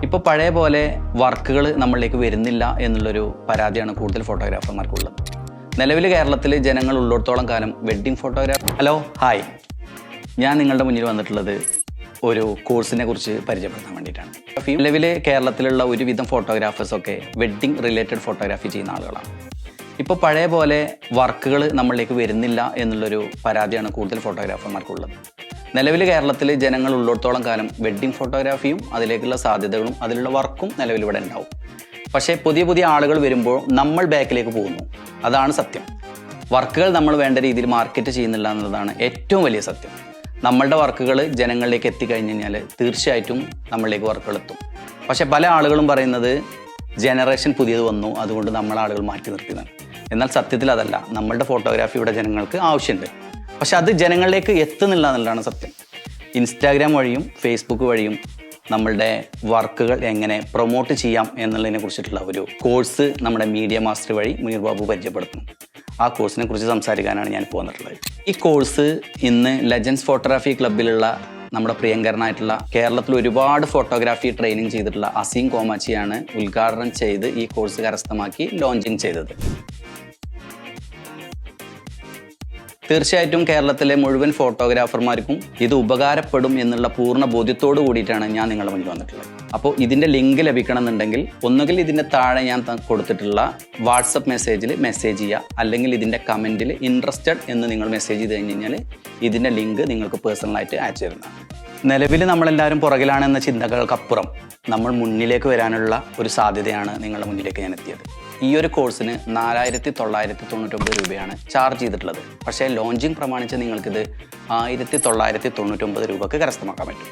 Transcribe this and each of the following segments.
ഇപ്പോൾ പഴയ പോലെ വർക്കുകൾ നമ്മളിലേക്ക് വരുന്നില്ല എന്നുള്ളൊരു പരാതിയാണ് കൂടുതൽ ഫോട്ടോഗ്രാഫർമാർക്കുള്ളത്. നിലവിൽ കേരളത്തിൽ ജനങ്ങൾ ഉള്ളിടത്തോളം കാലം വെഡ്ഡിംഗ് ഫോട്ടോഗ്രാഫി. ഹലോ, ഹായ്, ഞാൻ നിങ്ങളുടെ മുന്നിൽ വന്നിട്ടുള്ളത് ഒരു കോഴ്സിനെ കുറിച്ച് പരിചയപ്പെടുത്താൻ വേണ്ടിയിട്ടാണ്. നിലവിൽ കേരളത്തിലുള്ള ഒരുവിധം ഫോട്ടോഗ്രാഫേഴ്സൊക്കെ വെഡ്ഡിംഗ് റിലേറ്റഡ് ഫോട്ടോഗ്രാഫി ചെയ്യുന്ന ആളുകളാണ്. ഇപ്പോൾ പഴയ പോലെ വർക്കുകൾ നമ്മളിലേക്ക് വരുന്നില്ല എന്നുള്ളൊരു പരാതിയാണ് കൂടുതൽ ഫോട്ടോഗ്രാഫർമാർക്കുള്ളത്. നിലവിൽ കേരളത്തിൽ ജനങ്ങൾ ഉള്ളിടത്തോളം കാലം വെഡ്ഡിംഗ് ഫോട്ടോഗ്രാഫിയും അതിലേക്കുള്ള സാധ്യതകളും അതിലുള്ള വർക്കും നിലവിലിവിടെ ഉണ്ടാവും. പക്ഷേ പുതിയ പുതിയ ആളുകൾ വരുമ്പോൾ നമ്മൾ ബാക്കിലേക്ക് പോകുന്നു. അതാണ് സത്യം. വർക്കുകൾ നമ്മൾ വേണ്ട രീതിയിൽ മാർക്കറ്റ് ചെയ്യുന്നില്ല എന്നുള്ളതാണ് ഏറ്റവും വലിയ സത്യം. നമ്മളുടെ വർക്കുകൾ ജനങ്ങളിലേക്ക് എത്തിക്കഴിഞ്ഞ് കഴിഞ്ഞാൽ തീർച്ചയായിട്ടും നമ്മളിലേക്ക് വർക്കുകൾ എത്തും. പക്ഷേ പല ആളുകളും പറയുന്നത് ജനറേഷൻ പുതിയത് വന്നു, അതുകൊണ്ട് ആളുകൾ മാറ്റി നിർത്തിയതാണ്. എന്നാൽ സത്യത്തിൽ അതല്ല. നമ്മളുടെ ഫോട്ടോഗ്രാഫി ഇവിടെ ജനങ്ങൾക്ക് ആവശ്യമുണ്ട്, പക്ഷെ അത് ജനങ്ങളിലേക്ക് എത്തുന്നില്ല എന്നുള്ളതാണ് സത്യം. ഇൻസ്റ്റാഗ്രാം വഴിയും ഫേസ്ബുക്ക് വഴിയും നമ്മളുടെ വർക്കുകൾ എങ്ങനെ പ്രൊമോട്ട് ചെയ്യാം എന്നുള്ളതിനെ കുറിച്ചിട്ടുള്ള ഒരു കോഴ്സ് നമ്മുടെ മീഡിയ മാസ്റ്റർ വഴി മുനീർ ബാബു പരിചയപ്പെടുത്തുന്നു. ആ കോഴ്സിനെ കുറിച്ച് സംസാരിക്കാനാണ് ഞാൻ പോന്നിട്ടുള്ളത്. ഈ കോഴ്സ് ഇന്ന് ലെജൻഡ്സ് ഫോട്ടോഗ്രാഫി ക്ലബ്ബിലുള്ള നമ്മുടെ പ്രിയങ്കരനായിട്ടുള്ള കേരളത്തിൽ ഒരുപാട് ഫോട്ടോഗ്രാഫി ട്രെയിനിങ് ചെയ്തിട്ടുള്ള അസീം കോമാച്ചിയാണ് ഉദ്ഘാടനം ചെയ്ത് ഈ കോഴ്സ് കരസ്ഥമാക്കി ലോഞ്ചിങ് ചെയ്തത്. തീർച്ചയായിട്ടും കേരളത്തിലെ മുഴുവൻ ഫോട്ടോഗ്രാഫർമാർക്കും ഇത് ഉപകാരപ്പെടും എന്നുള്ള പൂർണ്ണ ബോധ്യത്തോടു കൂടിയിട്ടാണ് ഞാൻ നിങ്ങളുടെ മുന്നിൽ വന്നിട്ടുള്ളത്. അപ്പോൾ ഇതിൻ്റെ ലിങ്ക് ലഭിക്കണമെന്നുണ്ടെങ്കിൽ ഒന്നുകിൽ ഇതിൻ്റെ താഴെ ഞാൻ കൊടുത്തിട്ടുള്ള വാട്സപ്പ് മെസ്സേജിൽ മെസ്സേജ് ചെയ്യുക, അല്ലെങ്കിൽ ഇതിൻ്റെ കമൻറ്റിൽ ഇൻട്രസ്റ്റഡ് എന്ന് നിങ്ങൾ മെസ്സേജ് ചെയ്ത് കഴിഞ്ഞ് കഴിഞ്ഞാൽ ഇതിൻ്റെ ലിങ്ക് നിങ്ങൾക്ക് പേഴ്സണലായിട്ട് അയച്ചു തരുന്നതാണ്. നിലവിൽ നമ്മളെല്ലാവരും പുറകിലാണെന്ന ചിന്തകൾക്കപ്പുറം നമ്മൾ മുന്നിലേക്ക് വരാനുള്ള ഒരു സാധ്യതയാണ് നിങ്ങളുടെ മുന്നിലേക്ക് ഞാൻ എത്തിയത്. ഈ ഒരു കോഴ്സിന് 4,999 രൂപയാണ് ചാർജ് ചെയ്തിട്ടുള്ളത്. പക്ഷേ ലോഞ്ചിങ് പ്രമാണിച്ച് നിങ്ങൾക്കിത് 1,999 രൂപക്ക് കരസ്ഥമാക്കാൻ പറ്റും.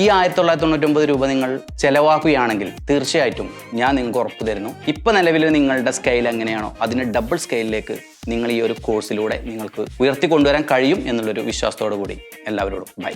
ഈ 1,999 രൂപ നിങ്ങൾ ചിലവാക്കുകയാണെങ്കിൽ തീർച്ചയായിട്ടും ഞാൻ നിങ്ങൾക്ക് ഉറപ്പ് തരുന്നു, ഇപ്പം നിലവിൽ നിങ്ങളുടെ സ്കെയിൽ എങ്ങനെയാണോ അതിന് ഡബിൾ സ്കെയിലിലേക്ക് നിങ്ങൾ ഈ ഒരു കോഴ്സിലൂടെ നിങ്ങൾക്ക് ഉയർത്തിക്കൊണ്ടുവരാൻ കഴിയും എന്നുള്ളൊരു വിശ്വാസത്തോടു കൂടി എല്ലാവരോടും ബൈ.